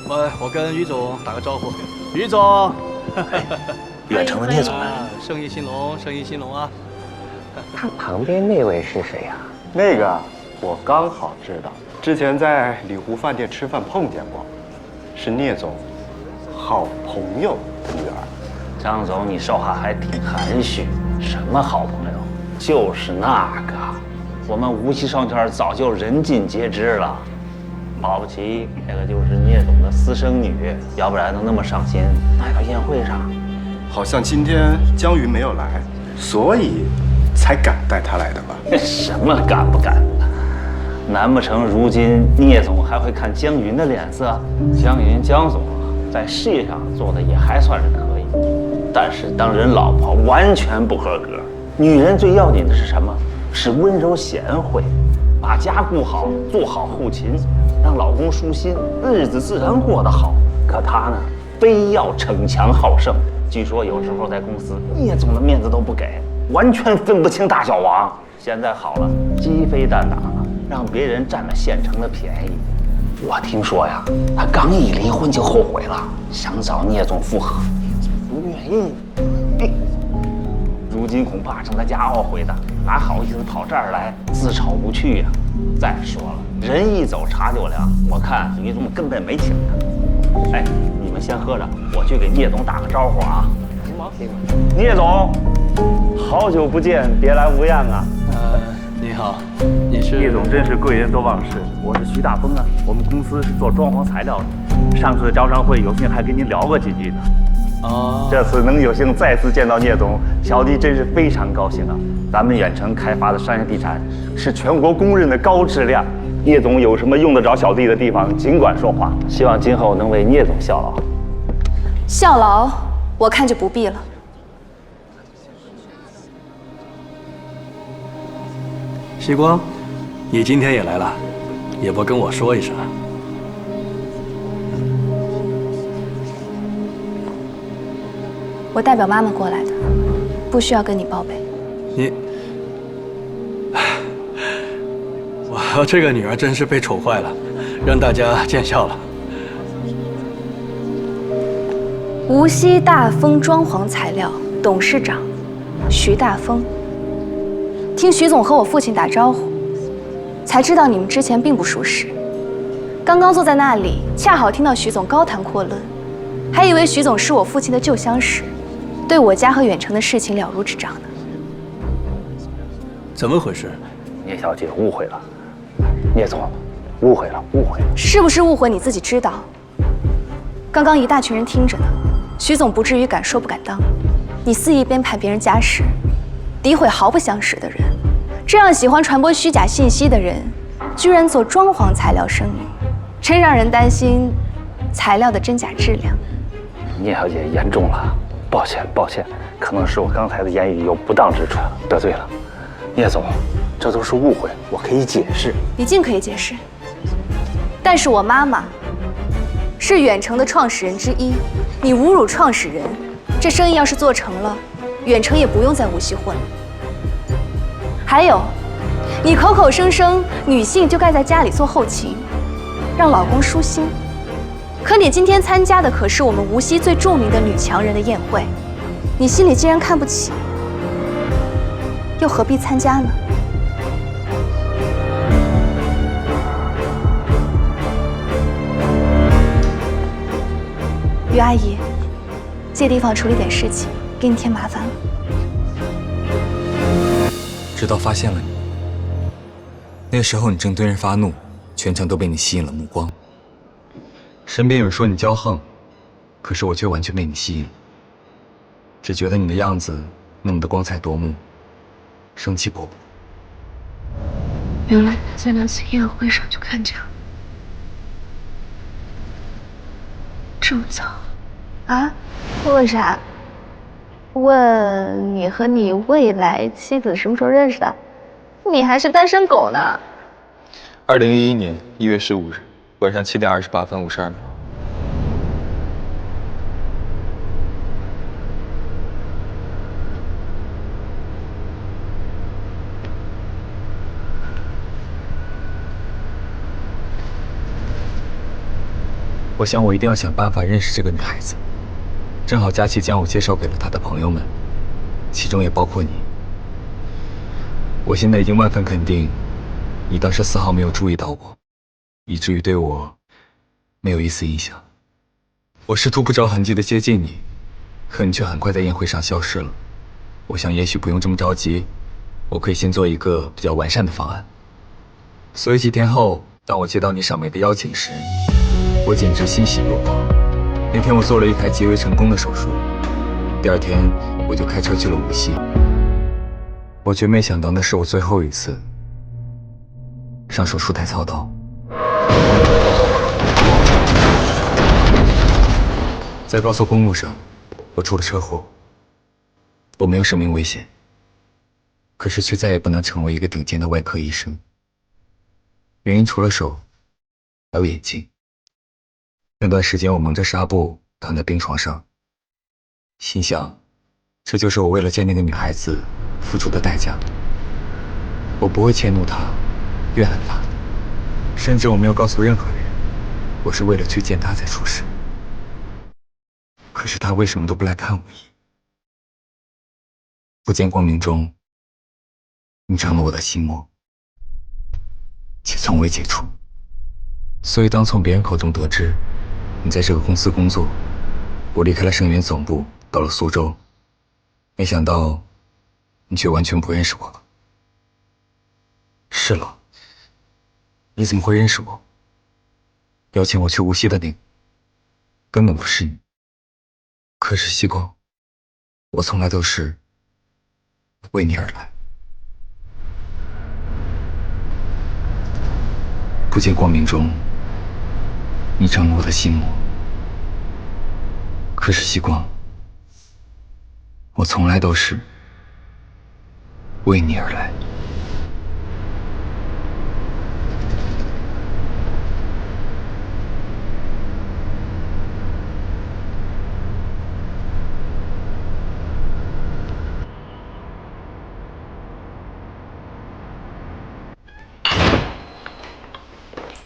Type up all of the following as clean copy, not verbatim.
我跟于总打个招呼。于总，远程的聂总来了。生意兴隆，生意兴隆啊！他旁边那位是谁呀？那个我刚好知道，之前在里湖饭店吃饭碰见过，是聂总好朋友的女儿。张总，你说话还挺含蓄。什么好朋友？就是那个，我们无锡商圈早就人尽皆知了。保不齐那个就是聂总的私生女，要不然能那么上心。那个宴会上，好像今天江云没有来，所以才敢带她来的吧？什么敢不敢？难不成如今聂总还会看江云的脸色？江总在事业上做的也还算是可以，但是当人老婆完全不合格。女人最要紧的是什么？是温柔贤惠，把家顾好，做好后勤，让老公舒心，日子自然过得好。可她呢，非要逞强好胜。据说有时候在公司，聂总的面子都不给，完全分不清大小王。现在好了，鸡飞蛋打了，让别人占了现成的便宜。我听说呀，她刚一离婚就后悔了，想找聂总复合，不愿意。如今恐怕正在家懊悔的，哪好意思跑这儿来自讨无趣呀？再说了，人一走茶就凉，我看于总根本没请他。哎，你们先喝着，我去给聂总打个招呼啊。行吗？聂总，好久不见，别来无恙啊。你好，你是？聂总真是贵人多忘事，我是徐大峰啊，我们公司是做装潢材料的，上次招商会有幸还跟您聊过几句呢。这次能有幸再次见到聂总，小弟真是非常高兴啊！咱们远程开发的商业地产是全国公认的高质量，聂总有什么用得着小弟的地方，尽管说话。希望今后能为聂总效劳。效劳，我看就不必了。西光，你今天也来了，也不跟我说一声。我代表妈妈过来的，不需要跟你报备。你，我这个女儿真是被宠坏了，让大家见笑了。无锡大丰装潢材料董事长徐大丰。听徐总和我父亲打招呼，才知道你们之前并不熟识。刚刚坐在那里，恰好听到徐总高谈阔论，还以为徐总是我父亲的旧相识，对我家和远程的事情了如指掌呢。怎么回事？聂小姐误会了，聂总，误会了，误会了。是不是误会你自己知道？刚刚一大群人听着呢，徐总不至于敢说不敢当。你肆意编排别人家事，诋毁毫不相识的人，这样喜欢传播虚假信息的人，居然做装潢材料生意，真让人担心材料的真假质量。聂小姐言重了，抱歉，抱歉，可能是我刚才的言语有不当之处，得罪了。聂总，这都是误会，我可以解释。你尽可以解释，但是我妈妈是远程的创始人之一，你侮辱创始人，这生意要是做成了，远程也不用在无锡混了。还有，你口口声声女性就该在家里做后勤，让老公舒心，可你今天参加的可是我们无锡最著名的女强人的宴会，你心里既然看不起，又何必参加呢？于阿姨，借地方处理点事情，给你添麻烦了。直到发现了你，那个时候你正对人发怒，全程都被你吸引了目光。身边有人说你骄横，可是我却完全被你吸引，只觉得你的样子那么的光彩夺目，生气勃勃。原来在那次宴会上就看见了，这么早啊？问啥？问你和你未来妻子什么时候认识的？你还是单身狗呢。2011年1月15日晚上7点28分52秒。我想我一定要想办法认识这个女孩子。正好佳琪将我介绍给了她的朋友们，其中也包括你。我现在已经万分肯定，你当时丝毫没有注意到我，以至于对我没有一丝印象。我试图不着痕迹地接近你，可你却很快在宴会上消失了。我想也许不用这么着急，我可以先做一个比较完善的方案。所以几天后，当我接到你赏梅的邀请时，我简直欣喜若狂。那天我做了一台极为成功的手术，第二天我就开车去了无锡。我绝没想到那是我最后一次上手术台操刀。在高速公路上，我出了车祸。我没有生命危险，可是却再也不能成为一个顶尖的外科医生。原因除了手，还有眼睛。那段时间我蒙着纱布躺在病床上，心想，这就是我为了见那个女孩子付出的代价。我不会迁怒她，怨恨她，甚至我没有告诉任何人，我是为了去见她才出事。可是她为什么都不来看我一眼？不见光明中，你成了我的心魔，且从未解除。所以当从别人口中得知你在这个公司工作，我离开了盛源总部，到了苏州，没想到你却完全不认识我了。是了，你怎么会认识我？邀请我去无锡的那个根本不是你。可是西光，我从来都是为你而来。不见光明中，你成了我的心魔。可是西光，我从来都是为你而来。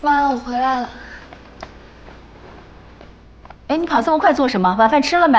妈，我回来了。哎，你跑这么快做什么？晚饭吃了没？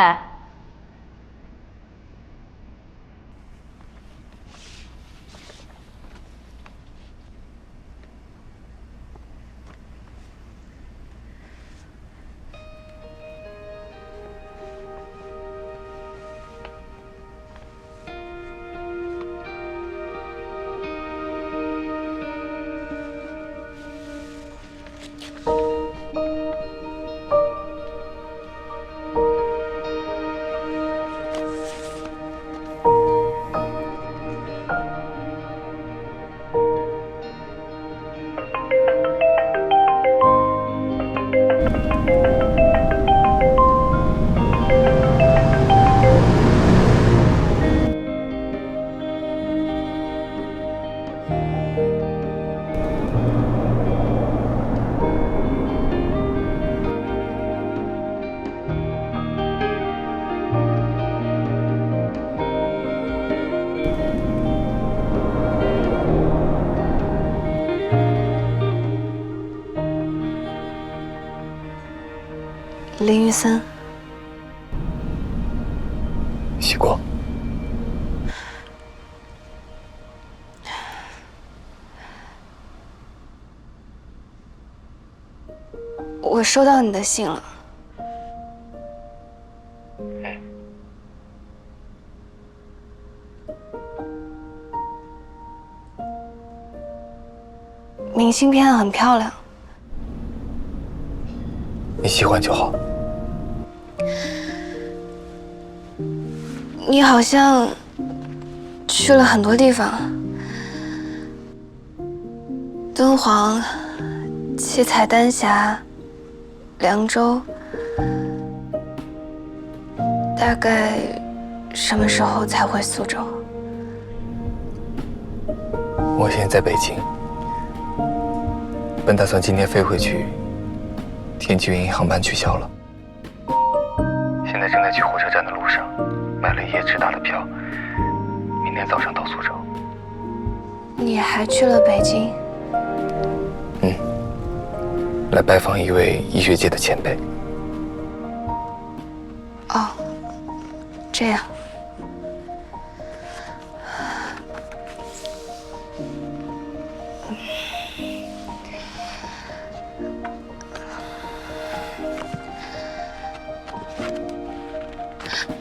林玉森，西光，我收到你的信了。明信片很漂亮，你喜欢就好。你好像去了很多地方，敦煌、七彩丹霞、凉州，大概什么时候才回苏州？我现在在北京，本打算今天飞回去，天气原因航班取消了。现在正在去火车站的路上，买了一夜直达的票，明天早上到苏州。你还去了北京？来拜访一位医学界的前辈。哦，这样。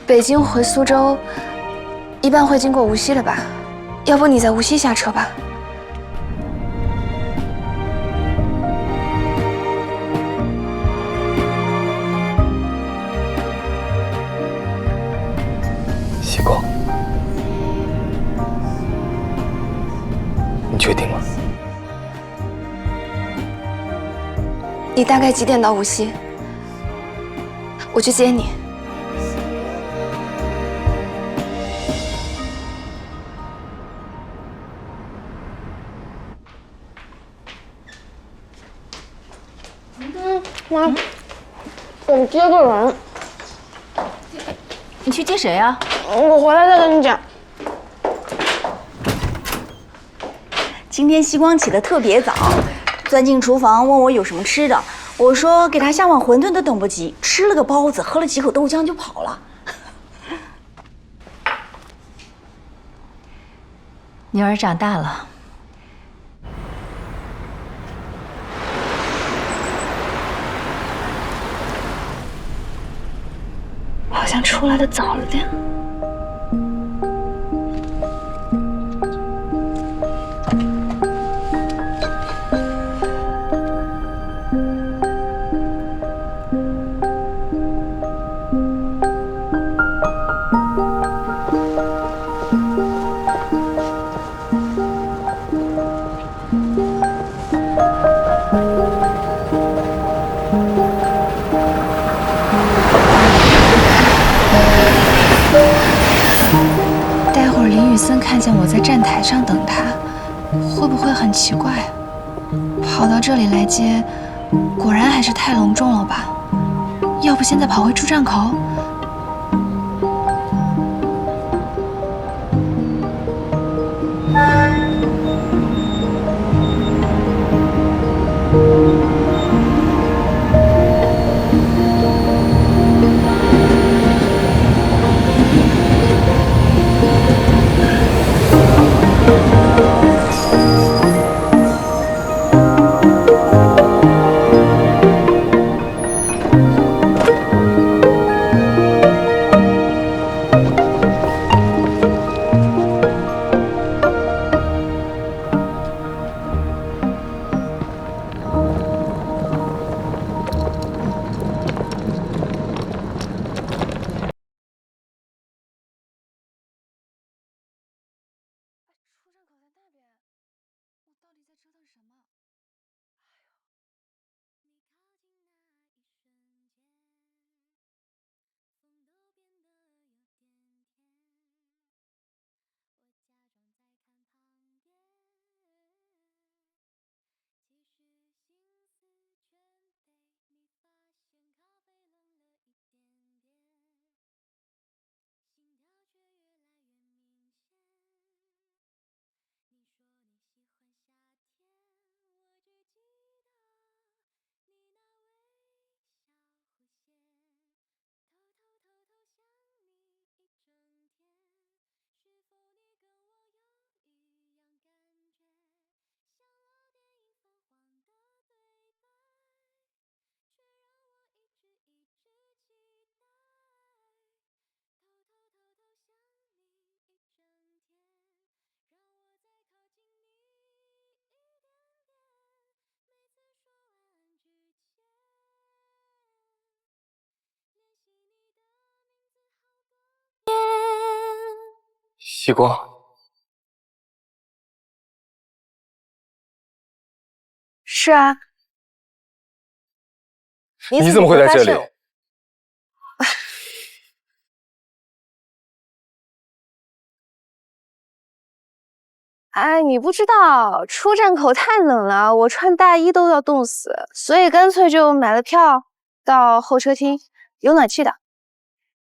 北京回苏州，一般会经过无锡的吧？要不你在无锡下车吧？希光，你确定吗？你大概几点到无锡？我去接你。妈，我接个人。你去接谁啊？我回来再跟你讲。今天希光起得特别早，钻进厨房问我有什么吃的。我说给他下碗馄饨都等不及，吃了个包子，喝了几口豆浆就跑了。女儿长大了。好像出来的早了点。待会儿林宇森看见我在站台上等他，会不会很奇怪？跑到这里来接，果然还是太隆重了吧？要不现在跑回出站口？希光，是啊。你怎么会在这里？哎，你不知道，出站口太冷了，我穿大衣都要冻死，所以干脆就买了票到候车厅，有暖气的。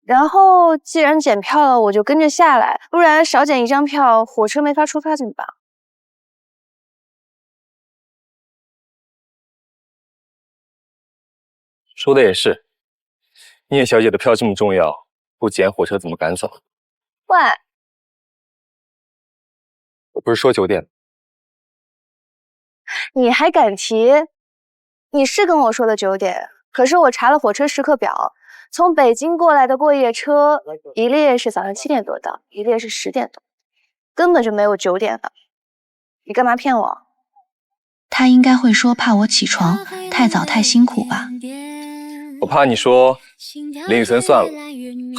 然后既然检票了，我就跟着下来，不然少检一张票，火车没法出发怎么办？说的也是，聂小姐的票这么重要，不捡火车怎么赶走？喂，我不是说9点。你还敢提？你是跟我说的9点，可是我查了火车时刻表，从北京过来的过夜车，一列是早上7点多到，一列是10点多，根本就没有9点的。你干嘛骗我？他应该会说怕我起床太早太辛苦吧。我怕你说林雨森算了，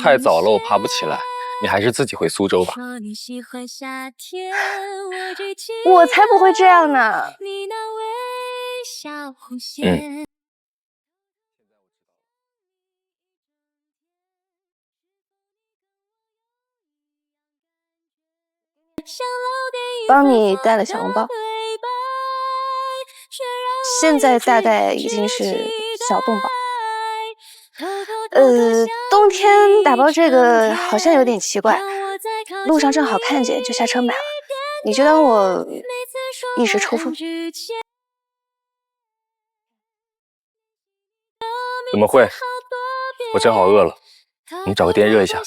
太早了我爬不起来，你还是自己回苏州吧。我才不会这样呢。帮你带了小笼包，现在大概已经是小冻包。冬天打包这个好像有点奇怪，路上正好看见就下车买了，你就当我一时抽风。怎么会？我正好饿了，我们找个店热一下。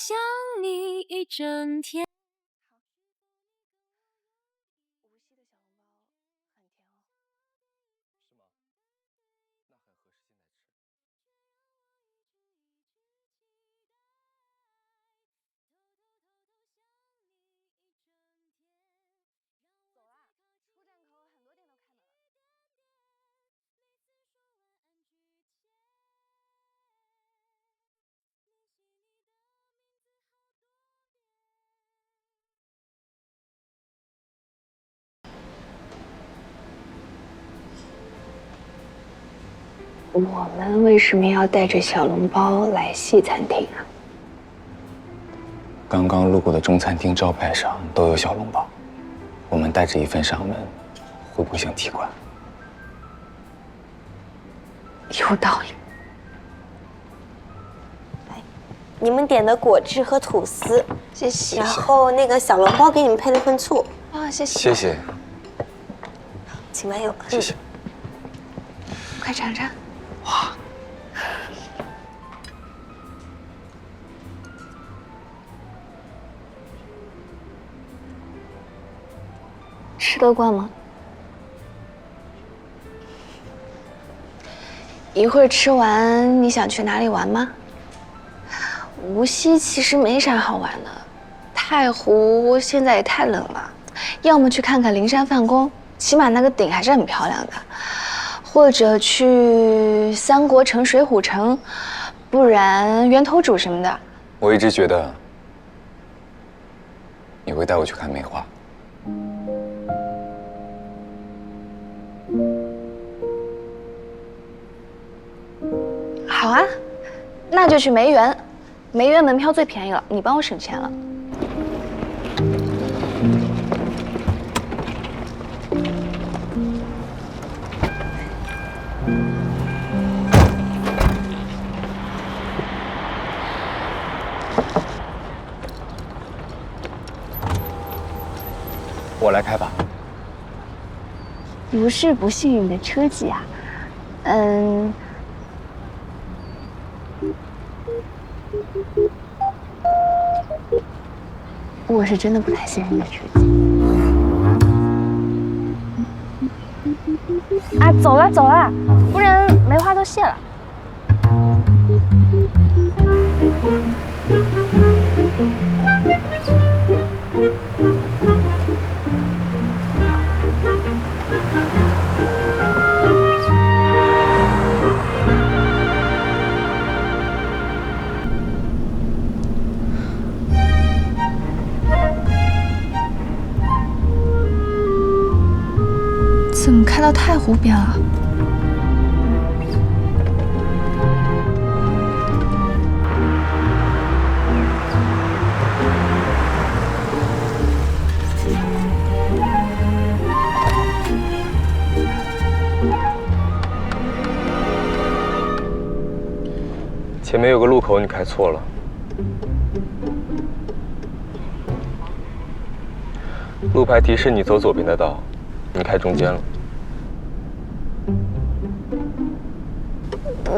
我们为什么要带着小笼包来西餐厅啊？刚刚路过的中餐厅招牌上都有小笼包，我们带着一份上门，会不会像踢馆？有道理。你们点的果汁和吐司，谢谢。然后那个小笼包给你们配了份醋。啊，谢谢。谢谢。请慢用。谢谢。快尝尝。哇，吃得惯吗？一会儿吃完，你想去哪里玩吗？无锡其实没啥好玩的，太湖现在也太冷了，要么去看看灵山梵宫，起码那个顶还是很漂亮的，或者去三国城、水浒城，不然源头渚什么的。我一直觉得你会带我去看梅花。好啊，那就去梅园，梅园门票最便宜了，你帮我省钱了。我来开吧。不是不幸运的车技啊，我是真的不太幸运的车技。啊，走了走了，不然梅花都谢了。怎么开到太湖边了？前面有个路口，你开错了。路牌提示你走左边的道，你开中间了。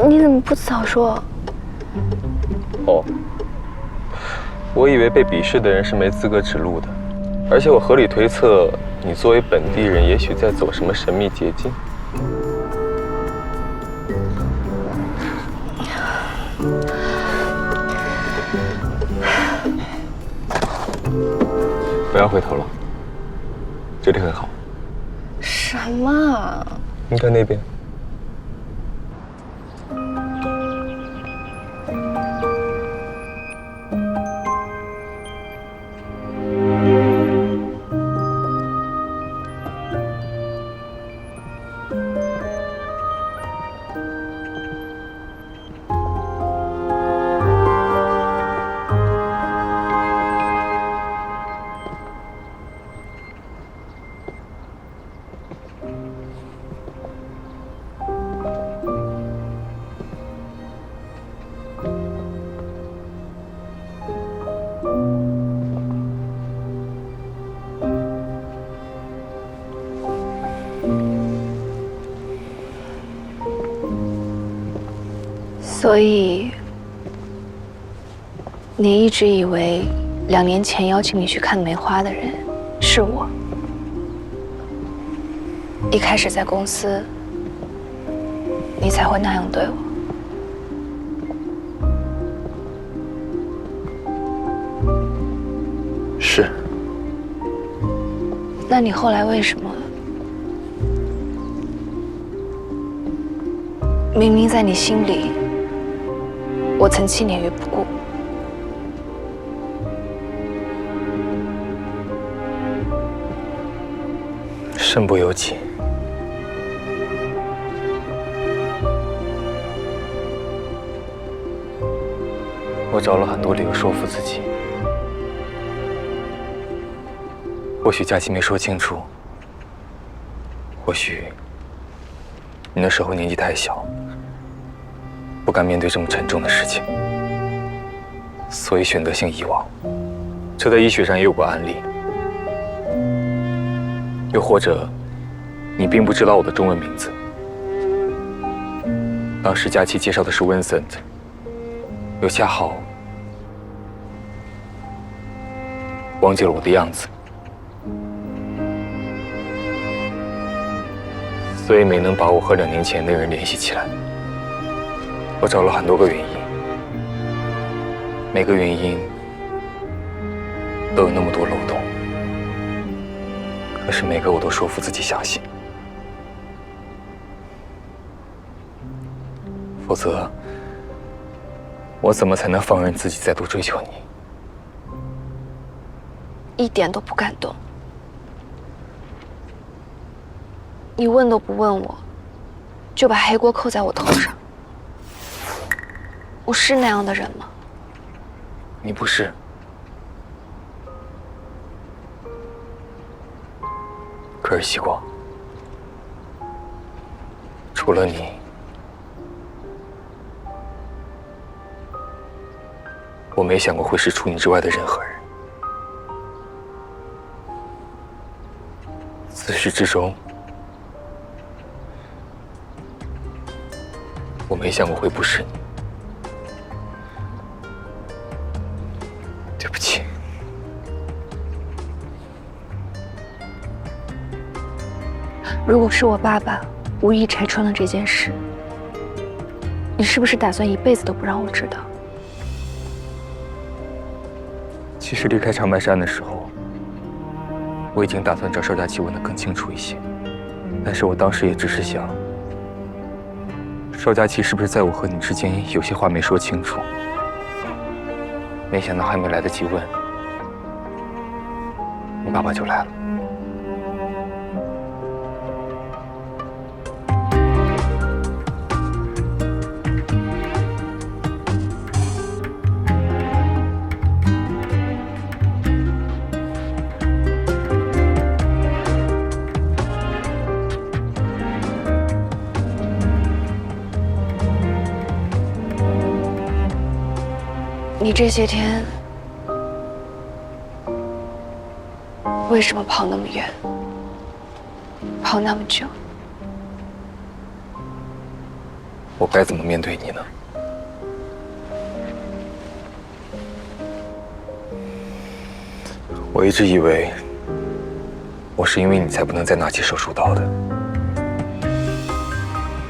你怎么不早说？哦，我以为被鄙视的人是没资格指路的，而且我合理推测，你作为本地人，也许在走什么神秘捷径。不要回头了，这里很好。什么？你看那边。所以，你一直以为2年前邀请你去看梅花的人是我。一开始在公司，你才会那样对我。是。那你后来为什么？明明在你心里，我曾弃你于不顾。身不由己。我找了很多理由说服自己。或许佳琪没说清楚，或许你那时候年纪太小，不敢面对这么沉重的事情，所以选择性遗忘。这在医学上也有过案例。又或者，你并不知道我的中文名字。当时佳琪介绍的是 Vincent， 又恰好忘记了我的样子，所以没能把我和2年前那个人联系起来。我找了很多个原因，每个原因都有那么多漏洞。可是每个我都说服自己相信，否则我怎么才能放任自己再度追求你？一点都不感动。你问都不问我，就把黑锅扣在我头上。我是那样的人吗？你不是。可是希光，除了你，我没想过会是除你之外的任何人。自始至终，我没想过会不是你。对不起。如果是我爸爸无意拆穿了这件事，你是不是打算一辈子都不让我知道？其实离开长白山的时候，我已经打算找邵佳琪问得更清楚一些，但是我当时也只是想，邵佳琪是不是在我和你之间有些话没说清楚？没想到还没来得及问，你爸爸就来了。你这些天为什么跑那么远，跑那么久？我该怎么面对你呢？我一直以为，我是因为你才不能再拿起手术刀的。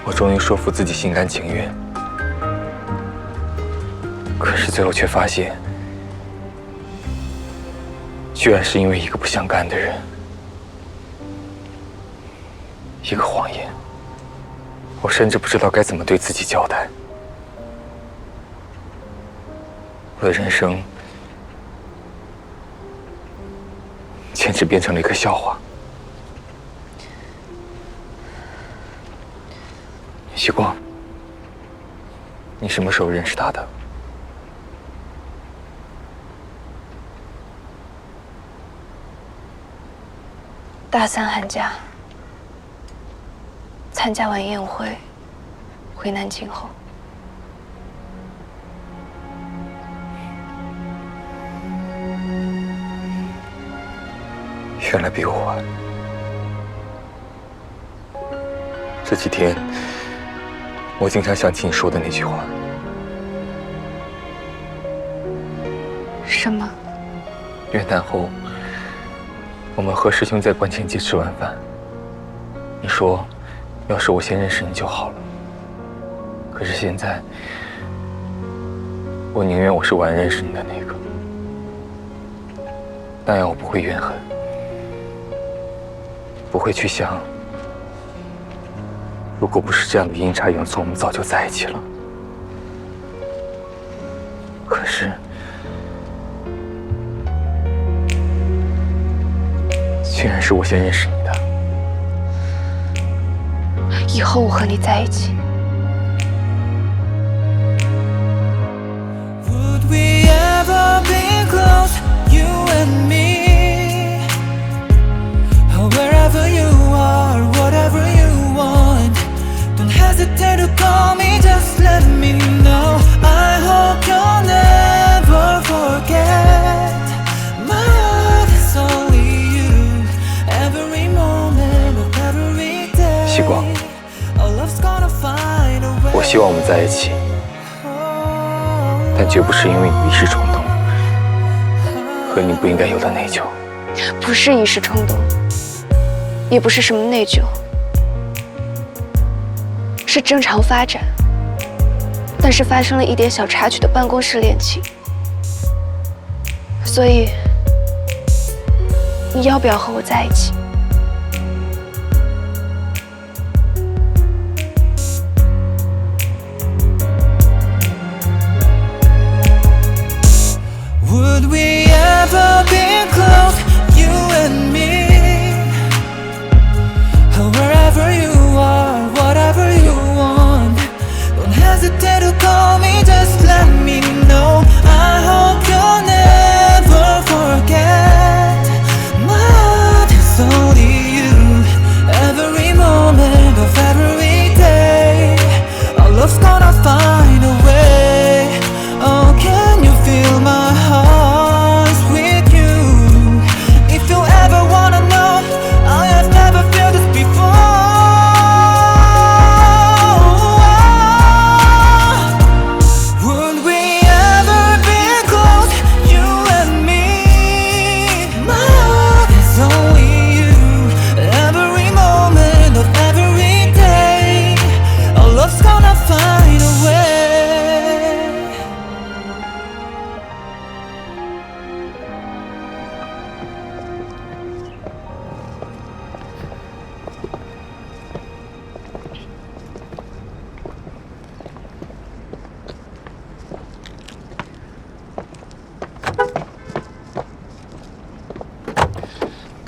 我终于说服自己心甘情愿，可是最后却发现，居然是因为一个不相干的人，一个谎言。我甚至不知道该怎么对自己交代。我的人生简直变成了一个笑话。希光，你什么时候认识他的？大3寒假，参加完宴会，回南京后，原来比我晚。这几天，我经常想起你说的那句话。什么？元旦后，我们和师兄在观前街吃完饭，你说，要是我先认识你就好了。可是现在，我宁愿我是晚认识你的那个，那样我不会怨恨，不会去想，如果不是这样的阴差阳错，我们早就在一起了。可是，竟然是我先认识你的。以后我和你在一起。Would we ever be close, you and me? Oh, wherever you are, whatever you want, don't hesitate to call me, just let me know. I hope you'll never forget. My heart is only you, every moment of every day. 希光，我希望我们在一起，但绝不是因为你一时冲动和你不应该有的内疚。不是一时冲动，也不是什么内疚，是正常发展，但是发生了一点小插曲的办公室恋情。所以，你要不要和我在一起？Would we ever be close, you and me? Oh, wherever you are, whatever you want, don't hesitate to call me, just let me know. I hope you'll never forget. My heart is only you, every moment of every day. Our love's gonna find a way. Oh, can you feel my heart with you? If you ever wanna know, I have never felt this before. Would we ever be close, you and me? My heart is only you, every moment of every day. Our love's gonna find a way.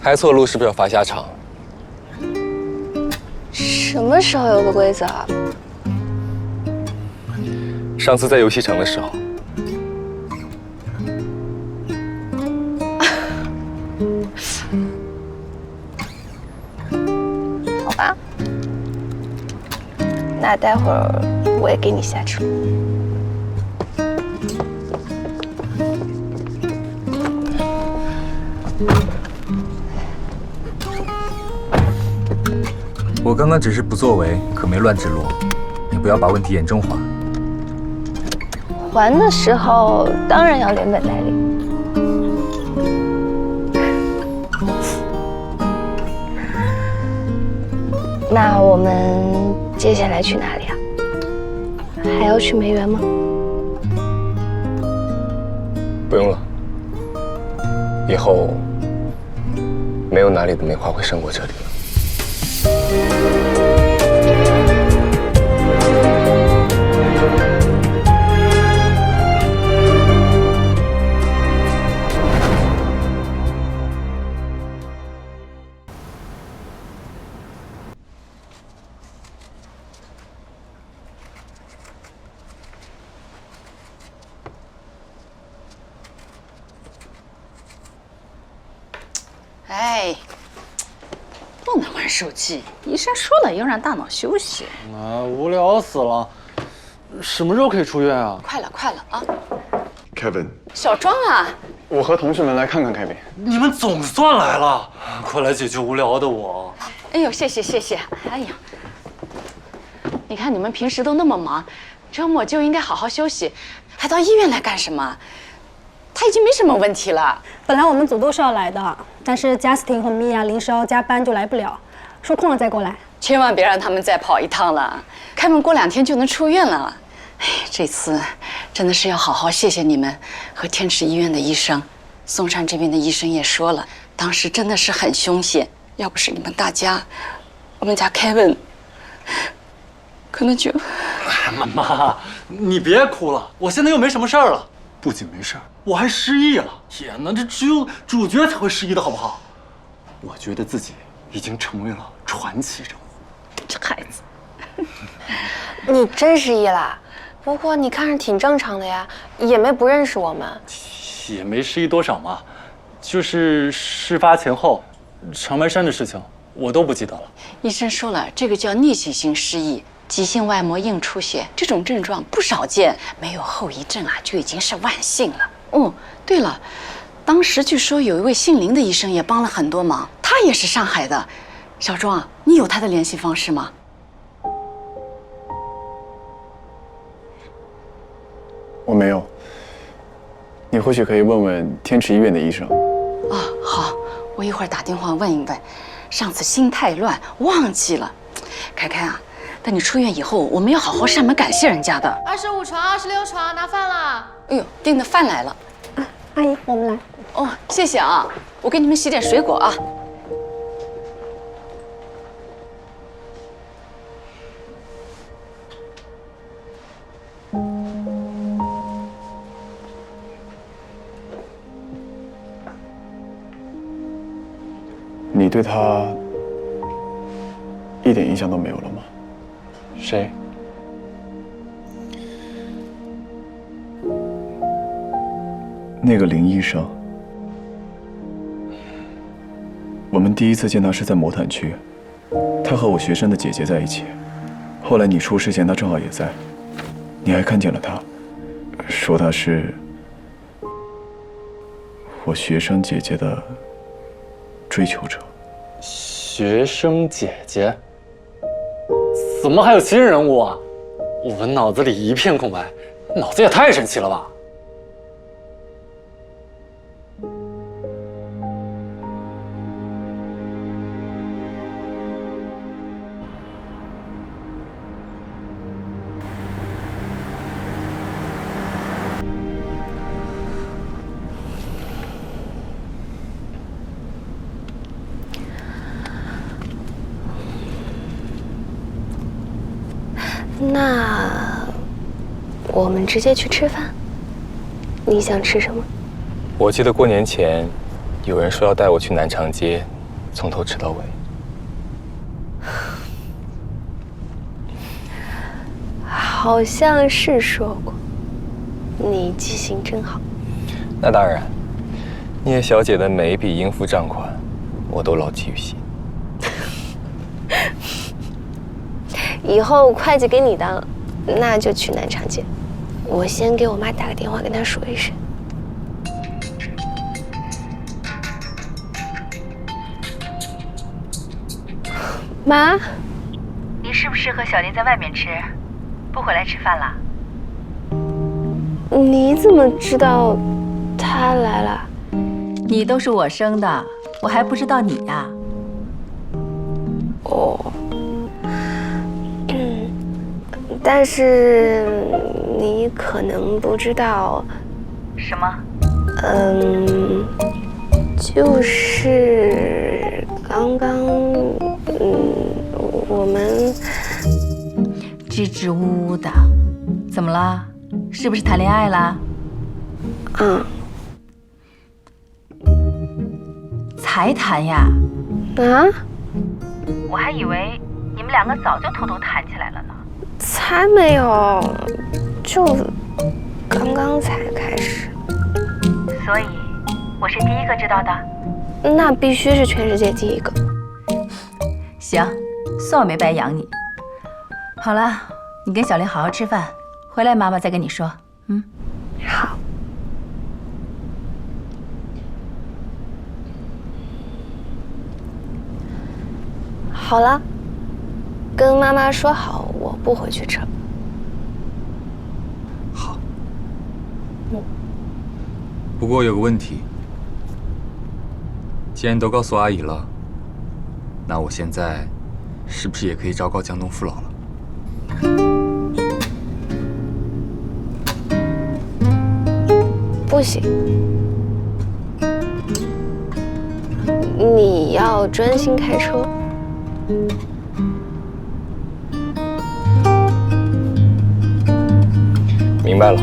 开错路是不是要罚下场？什么时候有个规则啊？上次在游戏城的时候，好吧，那待会儿我也给你下车。我刚刚只是不作为，可没乱指路，你不要把问题眼中划。还的时候当然要连本带利。那我们接下来去哪里啊？还要去梅园吗？不用了，以后没有哪里的梅花会胜过这里了。哎，不能玩手机，医生说了要让大脑休息。无聊死了，什么时候可以出院啊？快了，快了啊 Kevin， 小庄啊，我和同事们来看看 Kevin。你们总算来了，快来解决无聊的我。哎呦，谢谢谢谢。哎呀，你看你们平时都那么忙，周末就应该好好休息，还到医院来干什么？他已经没什么问题了。本来我们组都是要来的，但是 Justin 和米娅临时要加班就来不了，说空了再过来。千万别让他们再跑一趟了，开门过2天就能出院了。哎，这次真的是要好好谢谢你们和天池医院的医生。嵩山这边的医生也说了，当时真的是很凶险，要不是你们大家，我们家 Kevin 可能就……妈，你别哭了，我现在又没什么事儿了。不仅没事儿，我还失忆了。天哪，这只有主角才会失忆的好不好？我觉得自己已经成为了传奇人物。这孩子，你真失忆啦？不过你看着挺正常的呀，也没不认识我们。也没失忆多少嘛，就是事发前后，长白山的事情我都不记得了。医生说了，这个叫逆行性失忆。急性外膜硬出血这种症状不少见，没有后遗症啊，就已经是万幸了。哦，对了，当时据说有一位姓林的医生也帮了很多忙，他也是上海的。小庄，你有他的联系方式吗？我没有，你或许可以问问天池医院的医生。啊，好，我一会儿打电话问一问。上次心太乱忘记了，凯凯啊。等你出院以后，我们要好好上门感谢人家的。25床、26床，拿饭了。哎呦，订的饭来了。啊，阿姨，我们来。哦，谢谢啊，我给你们洗点水果啊。你对他一点印象都没有了吗？谁？那个林医生。我们第一次见他是在魔毯区，他和我学生的姐姐在一起。后来你出事前，他正好也在，你还看见了他，说他是我学生姐姐的追求者。学生姐姐？怎么还有新人物啊？我脑子里一片空白，脑子也太神奇了吧！那我们直接去吃饭。你想吃什么？我记得过年前，有人说要带我去南长街，从头吃到尾。好像是说过。你记性真好。那当然，聂小姐的每一笔应付账款，我都牢记于心。以后会计给你当，那就去南长街。我先给我妈打个电话，跟她说一声。妈，你是不是和小林在外面吃？不回来吃饭了？你怎么知道他来了？你都是我生的，我还不知道你呀。哦，但是你可能不知道。什么？就是刚刚，我们支支吾吾的，怎么了？是不是谈恋爱啦？才谈呀？啊？我还以为你们两个早就偷偷谈起来了呢。才没有，就刚刚才开始。所以，我是第一个知道的。那必须是全世界第一个。行，算我没白养你。好了，你跟小玲好好吃饭，回来妈妈再跟你说。好。好了，跟妈妈说好，我不回去吃了。好。不过有个问题，既然都告诉阿姨了，那我现在是不是也可以昭告江东父老了？不行，你要专心开车。明白了。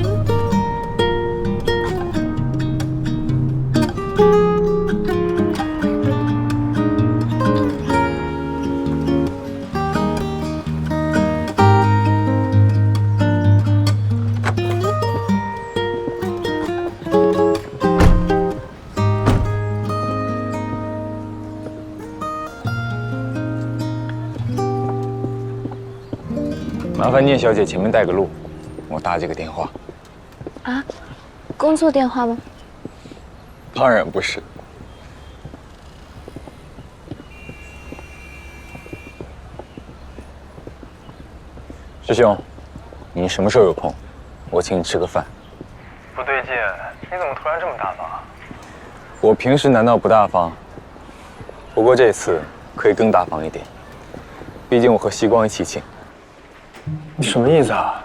麻烦聂小姐前面带个路，我打这个电话。啊，工作电话吗？当然不是。师兄，你什么时候有空？我请你吃个饭。不对劲，你怎么突然这么大方？我平时难道不大方？不过这次可以更大方一点，毕竟我和西光一起请。你什么意思啊？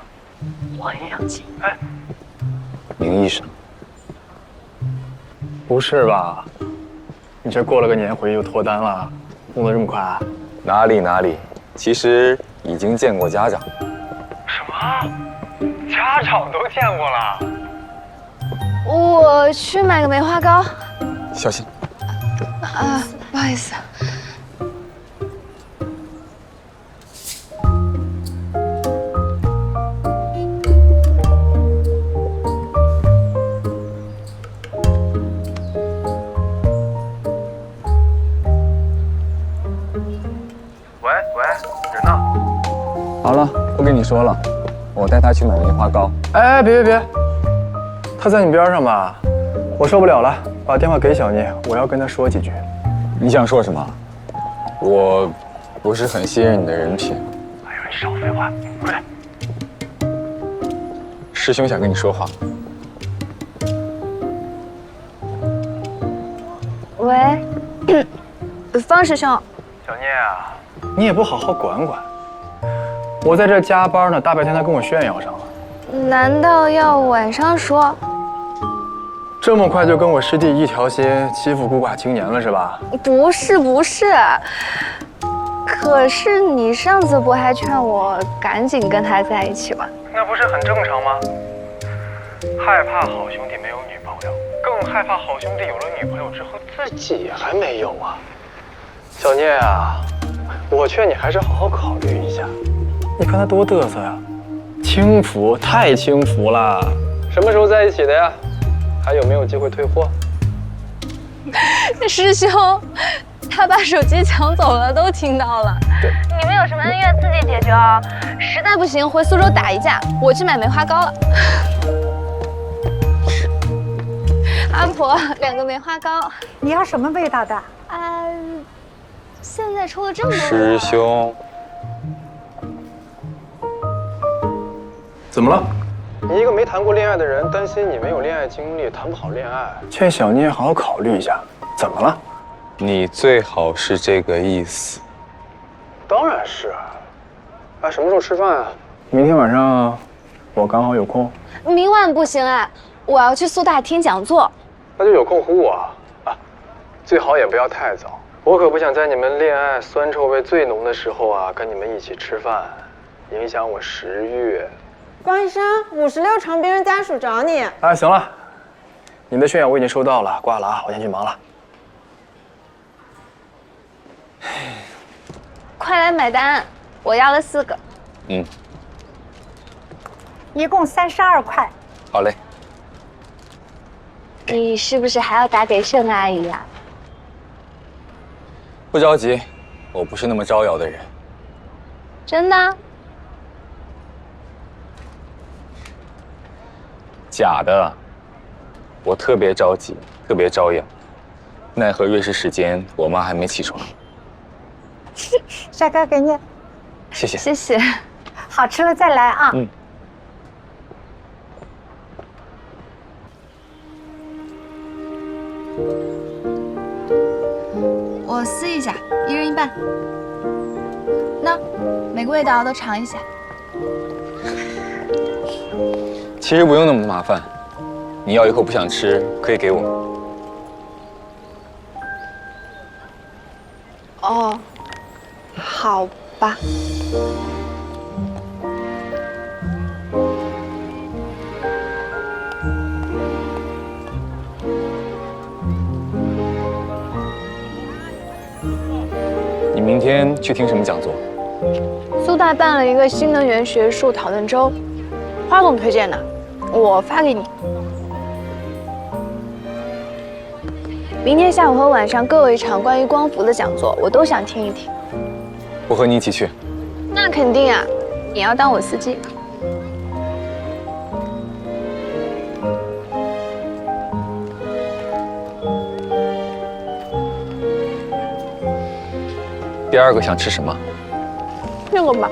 我很生气。哎，名义上。不是吧？你这过了个年回去就脱单了，弄得这么快啊？哪里，其实已经见过家长。什么？家长都见过了？我去买个梅花糕。小心。啊，不好意思。喂，人呢？好了，不跟你说了，我带他去买梅花糕。哎，别，他在你边上吧？我受不了了，把电话给小聂，我要跟他说几句。你想说什么？我不是很信任你的人品。哎呦，你少废话，快点！师兄想跟你说话。喂，方师兄。小聂啊，你也不好好管管。我在这加班呢，大白天他跟我炫耀上了。难道要晚上说？这么快就跟我师弟一条心，欺负孤寡青年了是吧？不是，可是你上次不还劝我赶紧跟他在一起吗？那不是很正常吗？害怕好兄弟没有女朋友，更害怕好兄弟有了女朋友之后自己还没有啊。小聂啊，我劝你还是好好考虑一下。你看他多嘚瑟呀，轻浮，太轻浮了。什么时候在一起的呀？还有没有机会退货？师兄，他把手机抢走了，都听到了。你们有什么恩怨自己解决啊！实在不行回苏州打一架，我去买梅花糕了。阿婆，2个梅花糕。你要什么味道的？啊，现在出了这么多。师兄，怎么了？你一个没谈过恋爱的人，担心你没有恋爱经历，谈不好恋爱，劝小聂好好考虑一下。怎么了？你最好是这个意思。当然是。哎，什么时候吃饭啊？明天晚上我刚好有空。明晚不行啊，我要去苏大听讲座。那就有空呼我啊，最好也不要太早。我可不想在你们恋爱酸臭味最浓的时候啊，跟你们一起吃饭，影响我食欲。关医生，56床病人家属找你。啊，行了，你的炫耀我已经收到了，挂了啊，我先去忙了。快来买单，我要了4个。一共32块。好嘞。你是不是还要打给盛阿姨呀？不着急，我不是那么招摇的人。真的？假的，我特别着急，特别招摇。奈何月事时间，我妈还没起床。帅哥给你，谢谢。谢谢。好吃了再来啊。我撕一下，1人1半。那每个味道都尝一下。其实不用那么麻烦，你要以后不想吃，可以给我。哦，好吧。你明天去听什么讲座？苏大办了一个新能源学术讨论周，花总推荐的，我发给你。明天下午和晚上各有一场关于光伏的讲座，我都想听一听。我和你一起去。那肯定啊，你要当我司机。第2个想吃什么？这个吧。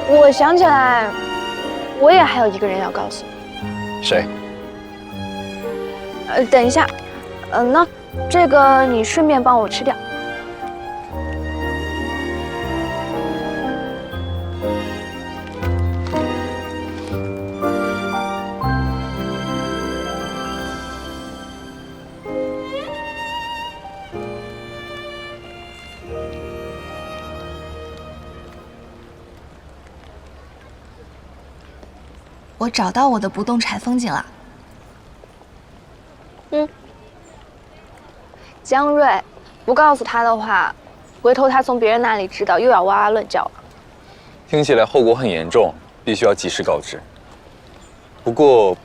我想起来，我也还有一个人要告诉你。谁？等一下，那这个你顺便帮我吃掉。我找到我的不动产风景了。江瑞，不告诉他的话，回头他从别人那里知道，又要哇哇乱叫了。听起来后果很严重，必须要及时告知。不过，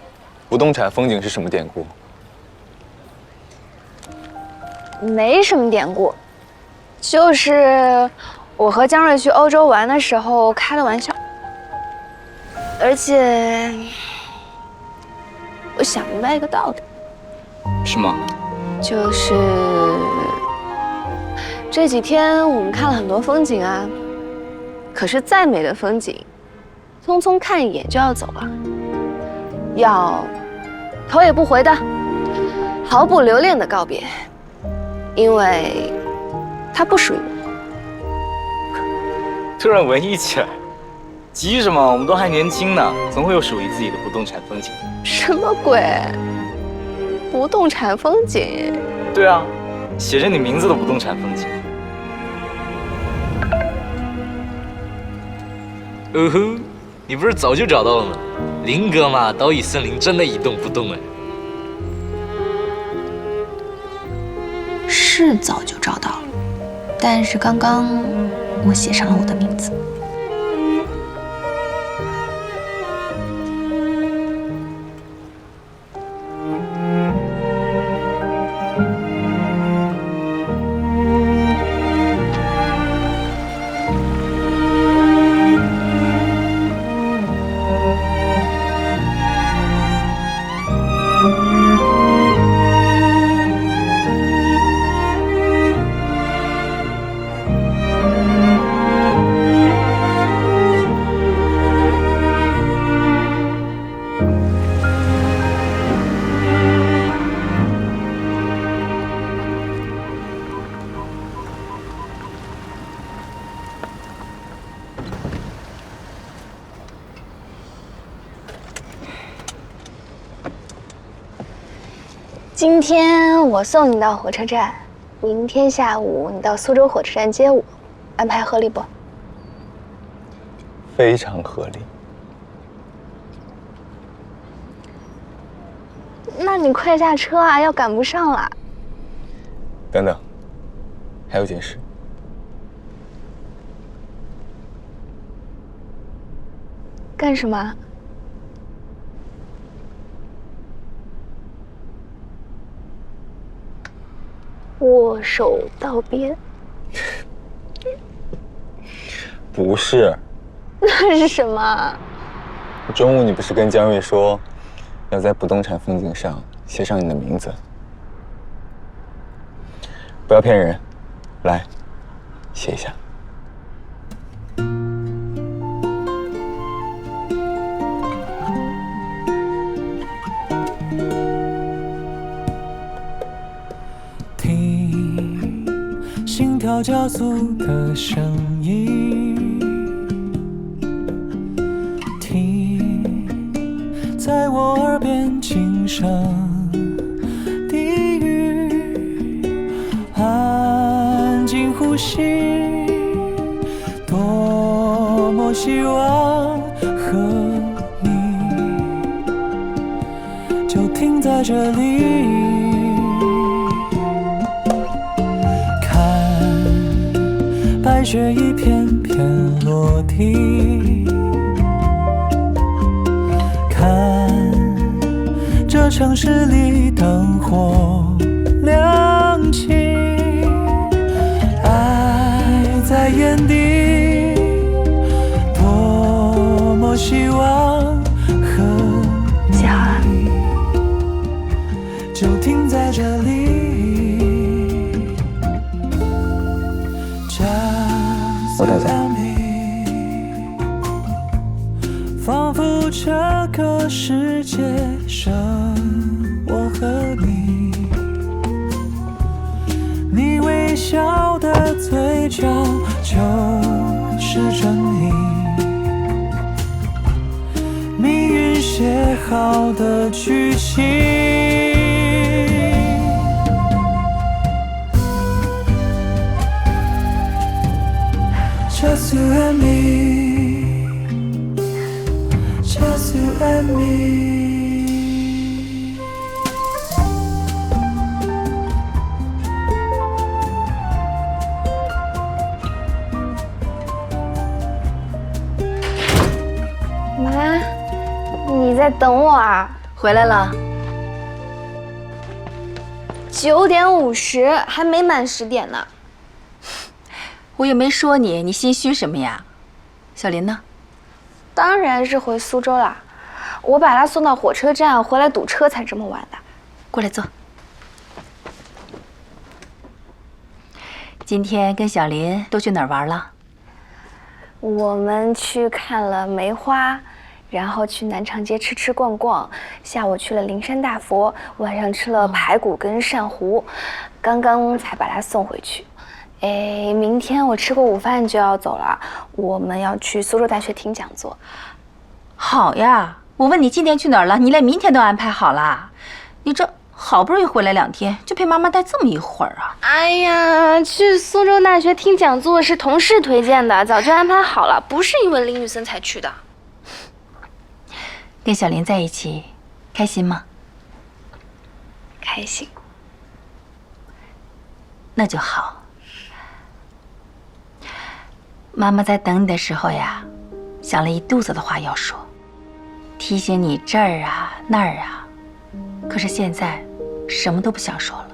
不动产风景是什么典故？没什么典故，就是我和江瑞去欧洲玩的时候开了玩笑，而且我想明白一个道理。是吗？就是这几天我们看了很多风景啊，可是再美的风景，匆匆看一眼就要走了，要头也不回的，毫不留恋的告别，因为它不属于我。突然文艺起来，急什么？我们都还年轻呢，总会有属于自己的不动产风景。什么鬼？不动产风景？对啊，写着你名字的不动产风景。哦吼，你不是早就找到了吗？林哥嘛，岛屿森林真的一动不动哎。是早就找到了，但是刚刚我写上了我的名字。今天我送你到火车站，明天下午你到苏州火车站接我，安排合理不？非常合理。那你快下车啊，要赶不上了。等等，还有件事。干什么？握手道别？不是。那是什么？中午你不是跟江月说，要在不动产风景上写上你的名字？不要骗人，来，写一下。听心跳加速的声音，听在我耳边轻声低语，安静呼吸，多么希望和你就停在这里。白雪一片片落地，看这城市里灯火亮起，爱在眼底，多么希望和你就停在这里。我带走。仿佛这个世界剩我和你，你微笑的嘴角就是真理，命运写好的剧情。Just you and me, just you and me. 妈，你在等我啊？回来了。9点50，还没满10点呢。我也没说你，你心虚什么呀？小林呢？当然是回苏州啦，我把他送到火车站，回来堵车才这么晚的。过来坐。今天跟小林都去哪儿玩了？我们去看了梅花，然后去南长街吃逛逛，下午去了灵山大佛，晚上吃了排骨跟鳝糊，刚刚才把他送回去。哎，明天我吃过午饭就要走了，我们要去苏州大学听讲座。好呀，我问你今天去哪儿了，你连明天都安排好了。你这好不容易回来2天，就陪妈妈待这么一会儿啊？哎呀，去苏州大学听讲座是同事推荐的，早就安排好了，不是因为林雨森才去的。跟小林在一起，开心吗？开心。那就好。妈妈在等你的时候呀，想了一肚子的话要说，提醒你这儿啊那儿啊，可是现在什么都不想说了。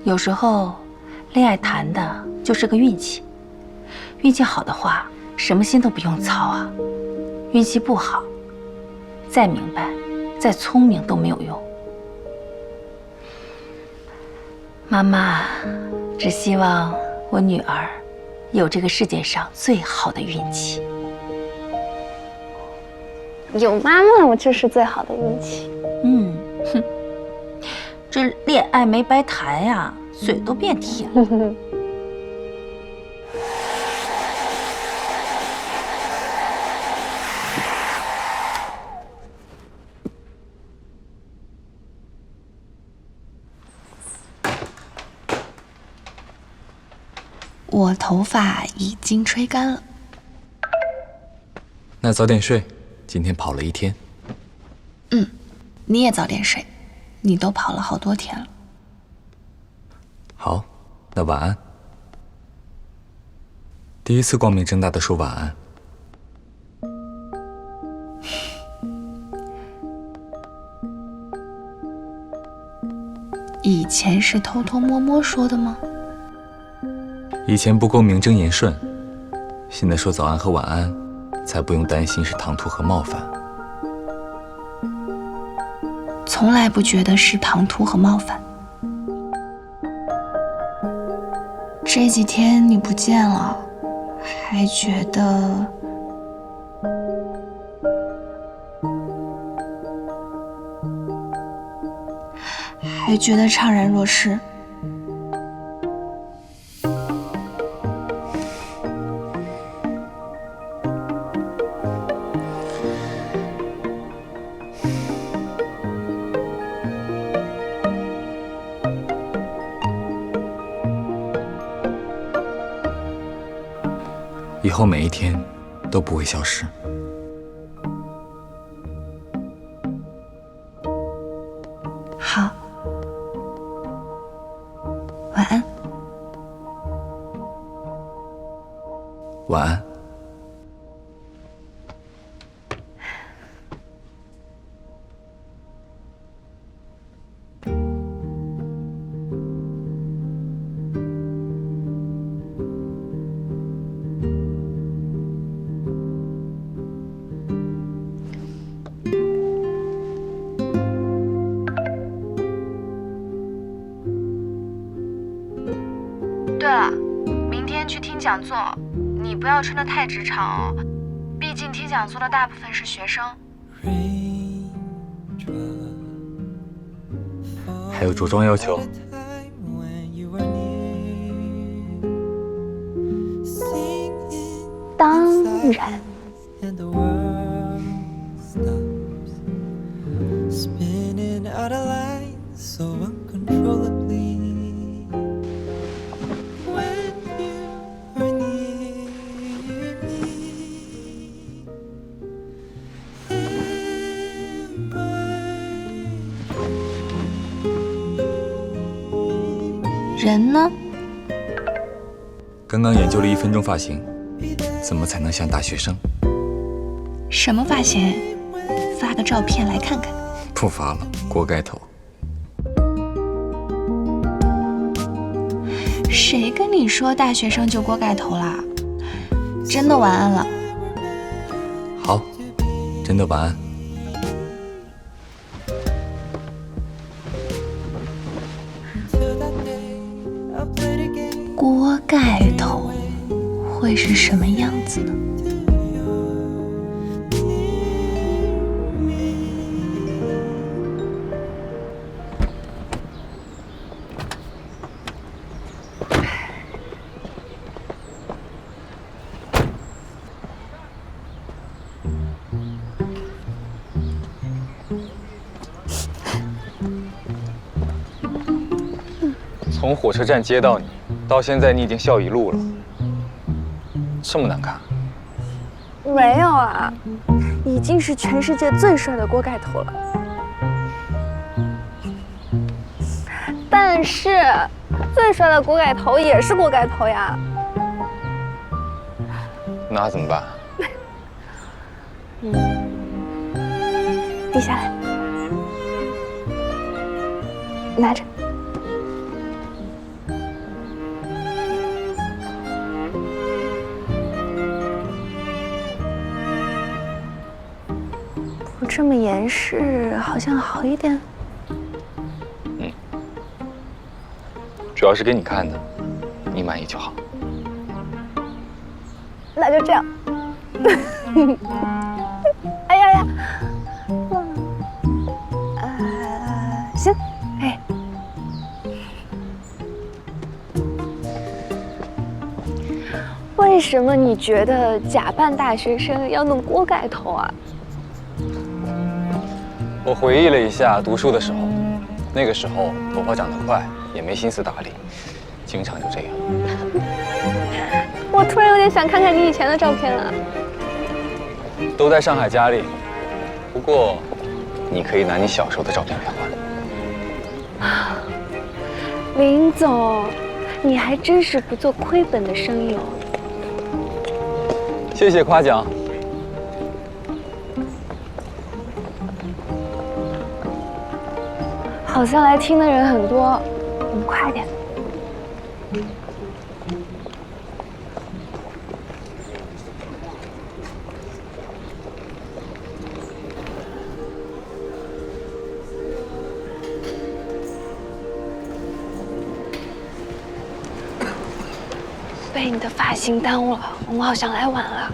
有时候恋爱谈的就是个运气，运气好的话，什么心都不用操啊；运气不好，再明白再聪明都没有用。妈妈只希望我女儿有这个世界上最好的运气。有妈妈，我就是最好的运气。哼，这恋爱没白谈呀，嘴都变甜了。我头发已经吹干了。那早点睡，今天跑了一天。你也早点睡，你都跑了好多天了。好，那晚安。第一次光明正大的说晚安。以前是偷偷摸摸说的吗？以前不够名正言顺，现在说早安和晚安，才不用担心是唐突和冒犯。从来不觉得是唐突和冒犯。这几天你不见了，还觉得怅然若失。以后每一天都不会消失。好，晚安。晚安。对了，明天去听讲座，你不要穿得太职场哦，毕竟听讲座的大部分是学生。还有着装要求？当然。人呢？刚刚研究了1分钟发型，怎么才能像大学生？什么发型？发个照片来看看。不发了，锅盖头。谁跟你说大学生就锅盖头啦？真的晚安了。好，真的晚安。锅盖头会是什么样子呢？从火车站接到你，到现在你已经笑语录了，这么难看？没有啊，已经是全世界最帅的锅盖头了。但是，最帅的锅盖头也是锅盖头呀。那怎么办？递下来，拿着。不这么严实，好像好一点。主要是给你看的，你满意就好。那就这样。哎呀呀！行，哎。为什么你觉得假扮大学生要弄锅盖头啊？我回忆了一下读书的时候，那个时候头发长得快，也没心思打理，经常就这样。点想看看你以前的照片了。都在上海家里，不过你可以拿你小时候的照片来换。林总，你还真是不做亏本的生意哦。谢谢夸奖。好像来听的人很多，我们快点。被你的发型耽误了，我们好像来晚了。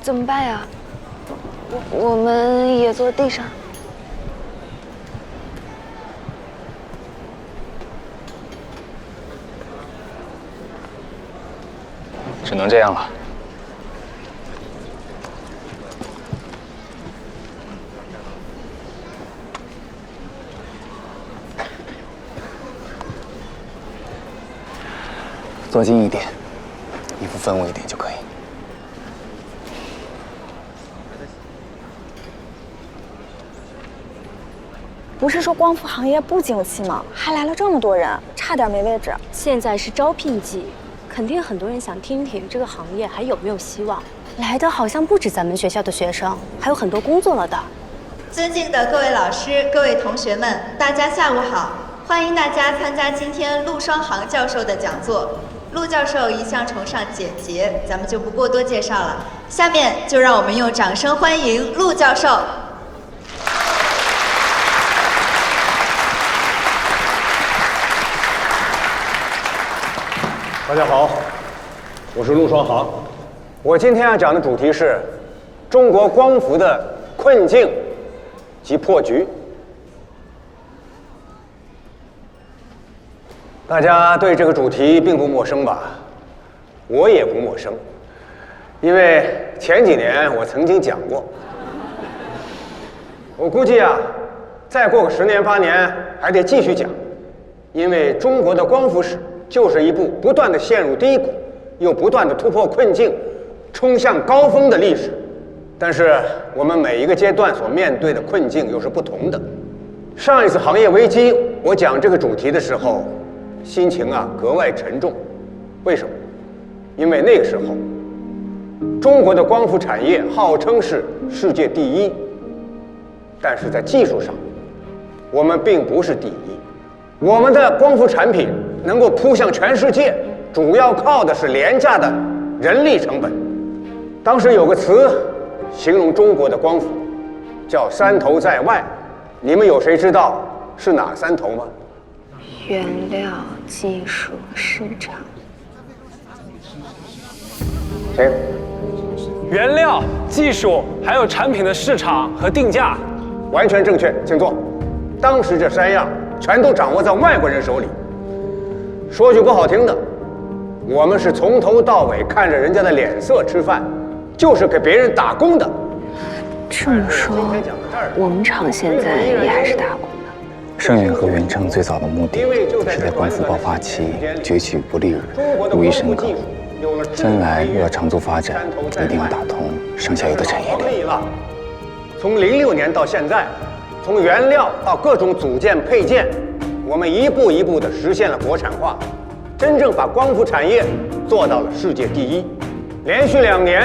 怎么办呀？我们也坐地上。只能这样了。坐近一点，衣服分我一点就可以。不是说光伏行业不景气吗？还来了这么多人，差点没位置。现在是招聘季，肯定很多人想听听这个行业还有没有希望。来的好像不止咱们学校的学生，还有很多工作了的。尊敬的各位老师、各位同学们，大家下午好！欢迎大家参加今天陆双航教授的讲座。陆教授一向崇尚简洁，咱们就不过多介绍了。下面就让我们用掌声欢迎陆教授。大家好，我是陆双航。我今天要讲的主题是中国光伏的困境及破局。大家对这个主题并不陌生吧？我也不陌生，因为前几年我曾经讲过。我估计啊，再过个10年8年还得继续讲，因为中国的光伏史就是一部不断的陷入低谷，又不断的突破困境，冲向高峰的历史。但是我们每一个阶段所面对的困境又是不同的。上一次行业危机，我讲这个主题的时候，心情啊格外沉重。为什么？因为那个时候，中国的光伏产业号称是世界第一，但是在技术上，我们并不是第一。我们的光伏产品能够扑向全世界，主要靠的是廉价的人力成本。当时有个词形容中国的光伏，叫山头在外。你们有谁知道是哪山头吗？原料、技术、市场。谁？原料、技术，还有产品的市场和定价，完全正确，请坐。当时这3样全都掌握在外国人手里。说句不好听的，我们是从头到尾看着人家的脸色吃饭，就是给别人打工的。这么说，我们厂现在也还是打工的。盛远和元成最早的目的是在光伏爆发期攫取不利润，如意深刻。将来又要长足发展，一定要打通上下游的产业链。从06年到现在，从原料到各种组件配件，我们一步一步地实现了国产化，真正把光伏产业做到了世界第一。连续2年，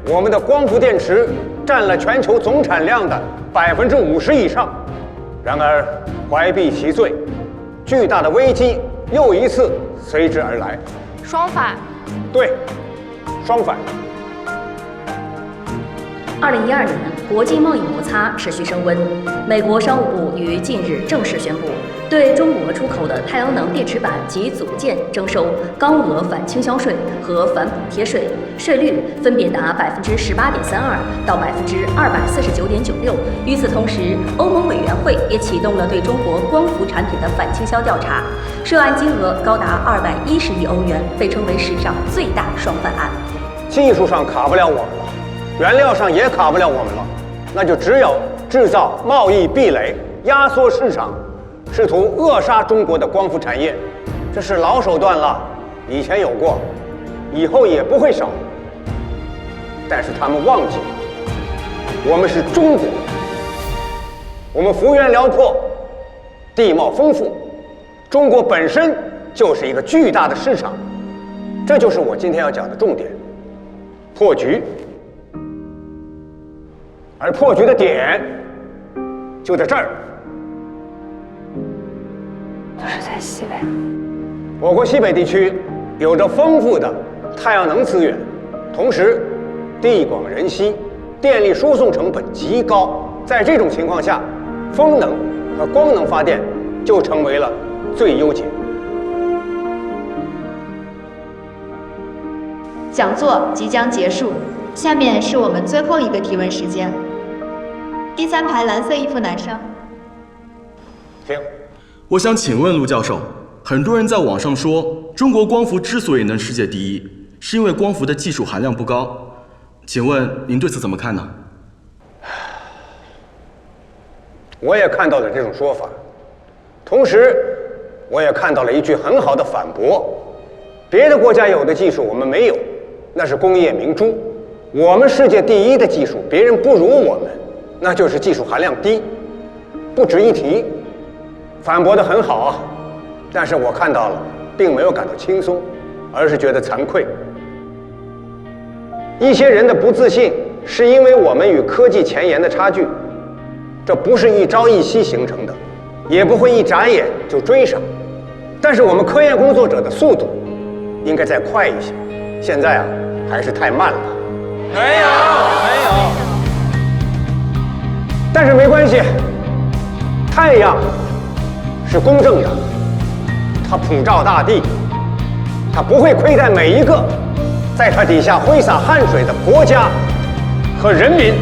我们的光伏电池占了全球总产量的50%以上。然而怀璧其罪，巨大的危机又一次随之而来。双反。对，双反。2012年，国际贸易摩擦持续升温。美国商务部于近日正式宣布，对中国出口的太阳能电池板及组件征收高额反倾销税和反补贴税，税率分别达18.32%到249.96%。与此同时，欧盟委员会也启动了对中国光伏产品的反倾销调查，涉案金额高达210亿欧元，被称为史上最大双反案。技术上卡不了我们了，原料上也卡不了我们了，那就只有制造贸易壁垒，压缩市场，试图扼杀中国的光伏产业。这是老手段了，以前有过，以后也不会少。但是他们忘记了，我们是中国，我们幅员辽阔，地貌丰富，中国本身就是一个巨大的市场。这就是我今天要讲的重点，破局。而破局的点就在这儿，就是在西北。我国西北地区有着丰富的太阳能资源，同时地广人稀，电力输送成本极高。在这种情况下，风能和光能发电就成为了最优解。讲座即将结束，下面是我们最后一个提问时间。第3排蓝色衣服男生，请。我想请问陆教授，很多人在网上说，中国光伏之所以能世界第一，是因为光伏的技术含量不高。请问您对此怎么看呢？我也看到了这种说法，同时我也看到了一句很好的反驳：别的国家有的技术我们没有，那是工业明珠；我们世界第一的技术，别人不如我们，那就是技术含量低，不值一提。反驳得很好啊，但是我看到了，并没有感到轻松，而是觉得惭愧。一些人的不自信，是因为我们与科技前沿的差距，这不是一朝一夕形成的，也不会一眨眼就追上。但是我们科研工作者的速度应该再快一些，现在啊还是太慢了。没有。但是没关系，太阳是公正的，它普照大地，它不会亏待每一个在它底下挥洒汗水的国家和人民。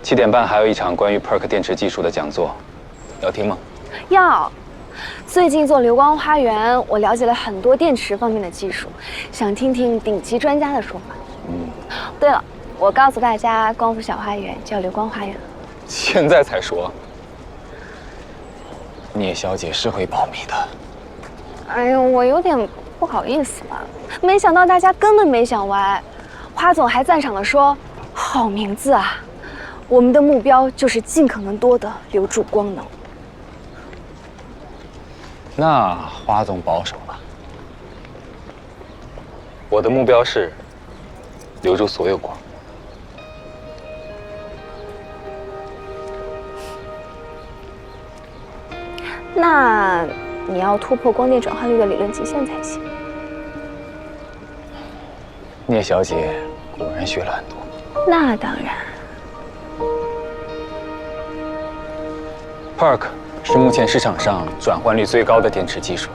7点半还有一场关于 PERC 电池技术的讲座，要听吗？要。最近做流光花园，我了解了很多电池方面的技术，想听听顶级专家的说法。对了，我告诉大家，光伏小花园叫流光花园。现在才说？聂小姐是会保密的。哎呦，我有点不好意思了，没想到大家根本没想歪。花总还赞赏地说：“好名字啊！我们的目标就是尽可能多地留住光能。”那花总保守了。我的目标是留住所有光。那你要突破光电转换率的理论极限才行。聂小姐果然学了很多。那当然。PERC 是目前市场上转换率最高的电池技术。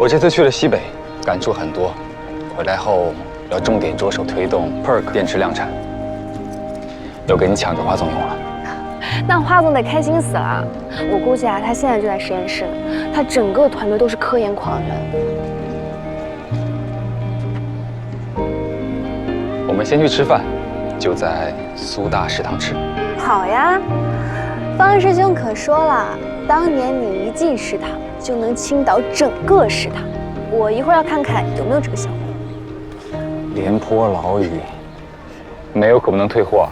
我这次去了西北，感触很多。回来后要重点着手推动 PERC 电池量产，要给你抢着花总用了。那花总得开心死了。我估计啊，他现在就在实验室呢，他整个团队都是科研狂人。我们先去吃饭，就在苏大食堂吃。好呀。方师兄可说了，当年你一进食堂就能倾倒整个食堂。我一会儿要看看有没有这个效果。廉颇老矣，没有可不能退货，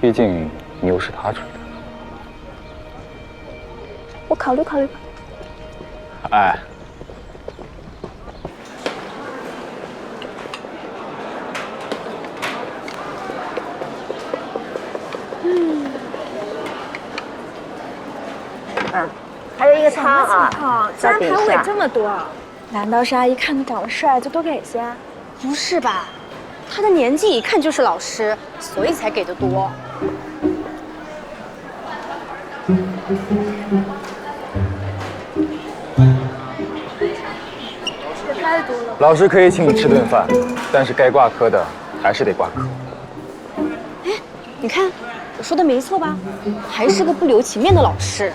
毕竟牛是他吹的。我考虑考虑吧。哎。还有一个汤啊，竟然排尾这么多，难道是阿姨看他长得帅就多给些？不是吧？他的年纪一看就是老师，所以才给的多。这太多了。老师可以请你吃顿饭，但是该挂科的还是得挂科。哎，你看，我说的没错吧？还是个不留情面的老师。